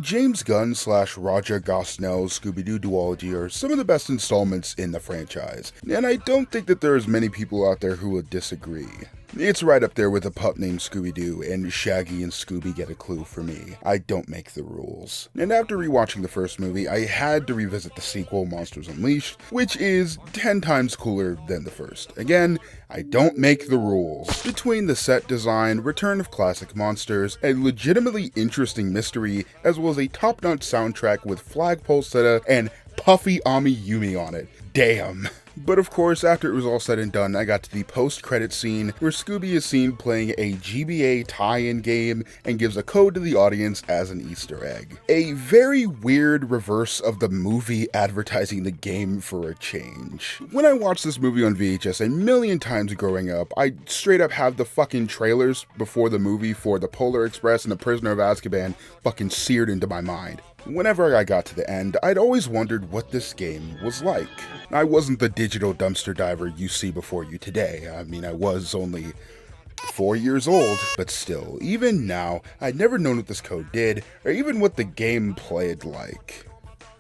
James Gunn / Roger Gosnell's Scooby-Doo duology are some of the best installments in the franchise, and I don't think that there's many people out there who would disagree. It's right up there with a pup named Scooby-Doo, and Shaggy and Scooby get a clue for me. I don't make the rules. And after rewatching the first movie, I had to revisit the sequel, Monsters Unleashed, which is 10 times cooler than the first. Again, I don't make the rules. Between the set design, return of classic monsters, a legitimately interesting mystery, as well as a top-notch soundtrack with Flagpole Seta and Puffy Ami Yumi on it. Damn. But of course, after it was all said and done, I got to the post-credit scene where Scooby is seen playing a GBA tie-in game and gives a code to the audience as an Easter egg. A very weird reverse of the movie advertising the game for a change. When I watched this movie on VHS a million times growing up, I straight up have the fucking trailers before the movie for The Polar Express and The Prisoner of Azkaban fucking seared into my mind. Whenever I got to the end, I'd always wondered what this game was like. I wasn't the digital dumpster diver you see before you today. I mean, I was only 4 years old, but still, even now, I'd never known what this code did, or even what the game played like.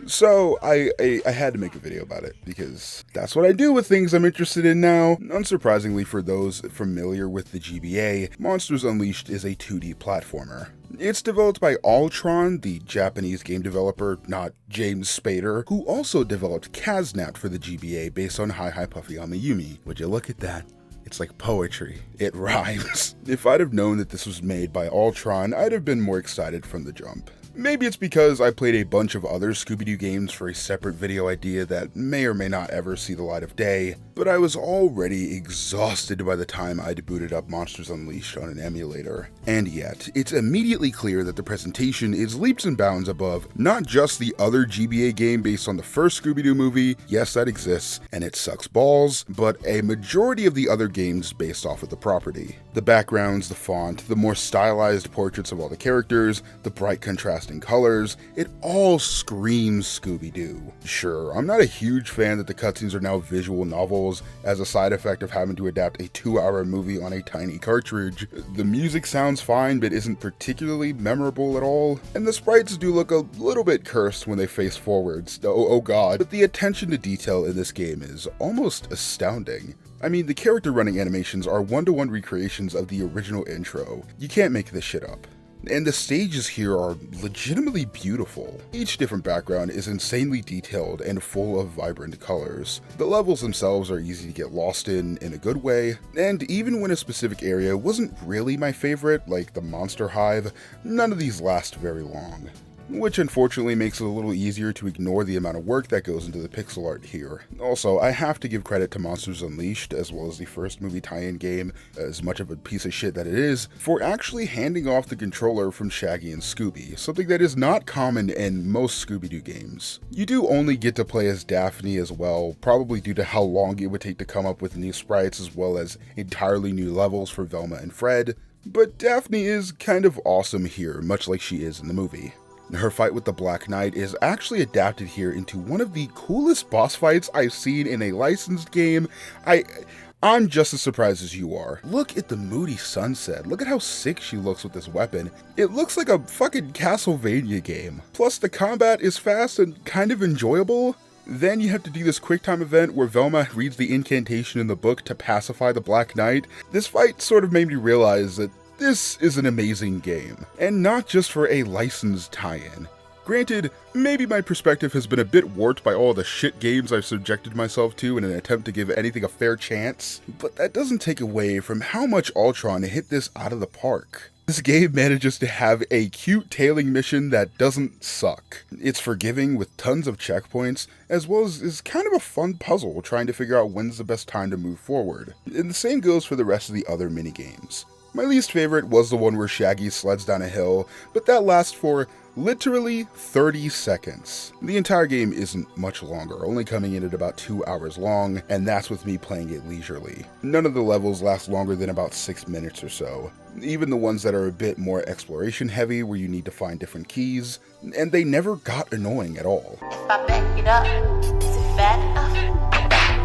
So, I had to make a video about it, because that's what I do with things I'm interested in now. Unsurprisingly for those familiar with the GBA, Monsters Unleashed is a 2D platformer. It's developed by Ultron, the Japanese game developer, not James Spader, who also developed Kaznap for the GBA based on Hi Hi Puffy Ami Yumi. Would you look at that? It's like poetry. It rhymes. If I'd have known that this was made by Ultron, I'd have been more excited from the jump. Maybe it's because I played a bunch of other Scooby-Doo games for a separate video idea that may or may not ever see the light of day, but I was already exhausted by the time I'd booted up Monsters Unleashed on an emulator. And yet, it's immediately clear that the presentation is leaps and bounds above not just the other GBA game based on the first Scooby-Doo movie, yes that exists, and it sucks balls, but a majority of the other games based off of the property. The backgrounds, the font, the more stylized portraits of all the characters, the bright contrasting colors, it all screams Scooby-Doo. Sure, I'm not a huge fan that the cutscenes are now visual novels as a side effect of having to adapt a 2-hour movie on a tiny cartridge. The music sounds fine but isn't particularly memorable at all, and the sprites do look a little bit cursed when they face forwards, oh god, but the attention to detail in this game is almost astounding. I mean, the character running animations are one-to-one recreations of the original intro. You can't make this shit up. And the stages here are legitimately beautiful. Each different background is insanely detailed and full of vibrant colors. The levels themselves are easy to get lost in a good way, and even when a specific area wasn't really my favorite, like the Monster Hive, none of these last very long. Which unfortunately makes it a little easier to ignore the amount of work that goes into the pixel art here. Also, I have to give credit to Monsters Unleashed, as well as the first movie tie-in game, as much of a piece of shit that it is, for actually handing off the controller from Shaggy and Scooby, something that is not common in most Scooby-Doo games. You do only get to play as Daphne as well, probably due to how long it would take to come up with new sprites as well as entirely new levels for Velma and Fred, but Daphne is kind of awesome here, much like she is in the movie. Her fight with the Black Knight is actually adapted here into one of the coolest boss fights I've seen in a licensed game. I'm just as surprised as you are. Look at the moody sunset. Look at how sick she looks with this weapon. It looks like a fucking Castlevania game. Plus the combat is fast and kind of enjoyable. Then you have to do this QuickTime event where Velma reads the incantation in the book to pacify the Black Knight. This fight sort of made me realize that this is an amazing game, and not just for a licensed tie-in. Granted, maybe my perspective has been a bit warped by all the shit games I've subjected myself to in an attempt to give anything a fair chance, but that doesn't take away from how much Ultron hit this out of the park. This game manages to have a cute tailing mission that doesn't suck. It's forgiving with tons of checkpoints, as well as is kind of a fun puzzle trying to figure out when's the best time to move forward. And the same goes for the rest of the other minigames. My least favorite was the one where Shaggy sleds down a hill, but that lasts for literally 30 seconds. The entire game isn't much longer, only coming in at about 2 hours long, and that's with me playing it leisurely. None of the levels last longer than about 6 minutes or so. Even the ones that are a bit more exploration heavy where you need to find different keys, and they never got annoying at all. If I back it up, is it fat enough?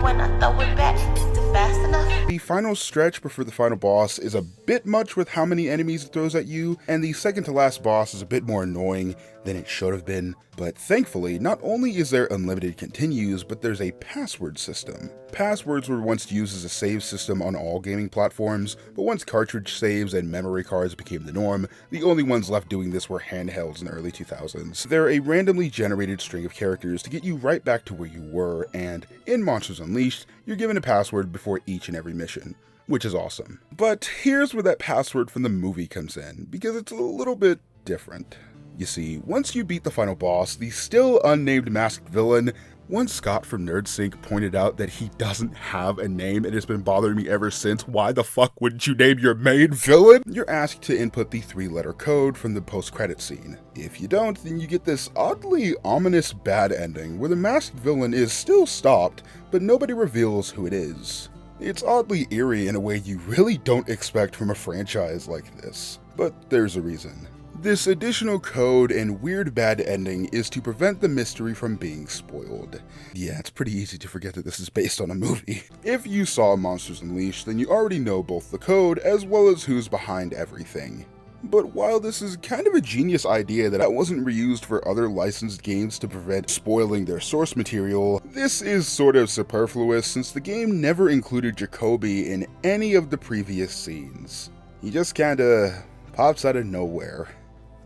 when I throw it back, is it fast enough? The final stretch before the final boss is a bit much with how many enemies it throws at you, and the second to last boss is a bit more annoying than it should have been. But thankfully, not only is there unlimited continues, but there's a password system. Passwords were once used as a save system on all gaming platforms, but once cartridge saves and memory cards became the norm, the only ones left doing this were handhelds in the early 2000s. They're a randomly generated string of characters to get you right back to where you were, and in Monsters Unleashed, you're given a password before each and every mission, which is awesome. But here's where that password from the movie comes in, because it's a little bit different. You see, once you beat the final boss, the still unnamed masked villain, once Scott from NerdSync pointed out that he doesn't have a name and it's been bothering me ever since, why the fuck wouldn't you name your main villain? You're asked to input the 3-letter code from the post-credit scene. If you don't, then you get this oddly ominous bad ending where the masked villain is still stopped, but nobody reveals who it is. It's oddly eerie in a way you really don't expect from a franchise like this, but there's a reason. This additional code and weird bad ending is to prevent the mystery from being spoiled. Yeah, it's pretty easy to forget that this is based on a movie. If you saw Monsters Unleashed, then you already know both the code as well as who's behind everything. But while this is kind of a genius idea that wasn't reused for other licensed games to prevent spoiling their source material, this is sort of superfluous since the game never included Jacoby in any of the previous scenes. He just kinda pops out of nowhere.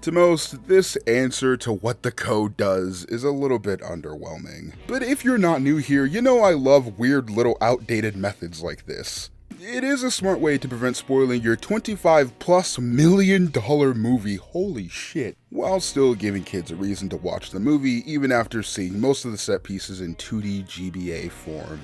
To most, this answer to what the code does is a little bit underwhelming. But if you're not new here, you know I love weird little outdated methods like this. It is a smart way to prevent spoiling your $25+ million movie, holy shit, while still giving kids a reason to watch the movie even after seeing most of the set pieces in 2D GBA form.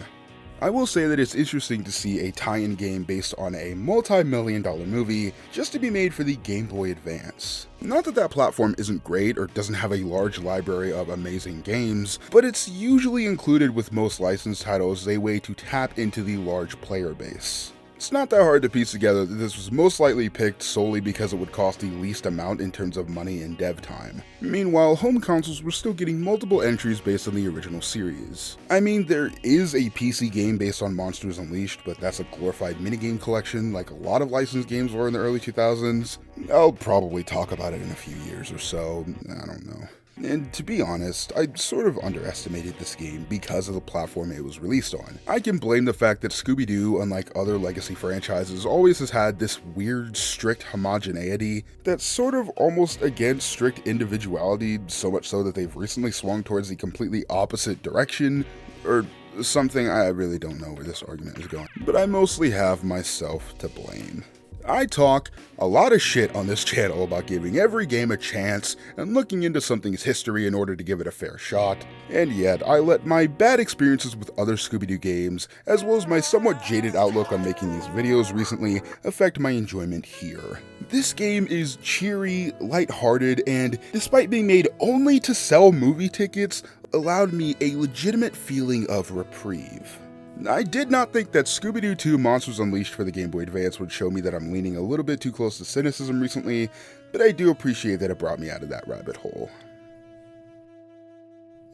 I will say that it's interesting to see a tie-in game based on a multi-million-dollar movie just to be made for the Game Boy Advance. Not that that platform isn't great or doesn't have a large library of amazing games, but it's usually included with most licensed titles as a way to tap into the large player base. It's not that hard to piece together that this was most likely picked solely because it would cost the least amount in terms of money and dev time. Meanwhile, home consoles were still getting multiple entries based on the original series. I mean, there is a PC game based on Monsters Unleashed, but that's a glorified minigame collection like a lot of licensed games were in the early 2000s. I'll probably talk about it in a few years or so, I don't know. And to be honest, I sort of underestimated this game because of the platform it was released on. I can blame the fact that Scooby-Doo, unlike other legacy franchises, always has had this weird, strict homogeneity that's sort of almost against strict individuality, so much so that they've recently swung towards the completely opposite direction, or something. I really don't know where this argument is going. But I mostly have myself to blame. I talk a lot of shit on this channel about giving every game a chance and looking into something's history in order to give it a fair shot, and yet I let my bad experiences with other Scooby-Doo games, as well as my somewhat jaded outlook on making these videos recently, affect my enjoyment here. This game is cheery, lighthearted, and despite being made only to sell movie tickets, allowed me a legitimate feeling of reprieve. I did not think that Scooby-Doo 2 Monsters Unleashed for the Game Boy Advance would show me that I'm leaning a little bit too close to cynicism recently, but I do appreciate that it brought me out of that rabbit hole.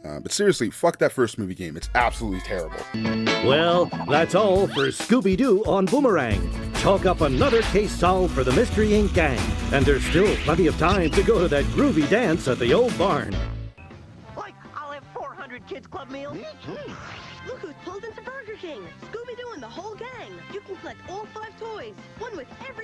But seriously, fuck that first movie game, it's absolutely terrible. Well, that's all for Scooby-Doo on Boomerang. Chalk up another case solved for the Mystery Inc. gang, and there's still plenty of time to go to that groovy dance at the old barn. Like, I'll have 400 kids club meals. Look who's pulled into Burger King! Scooby-Doo and the whole gang! You can collect all 5 toys, one with every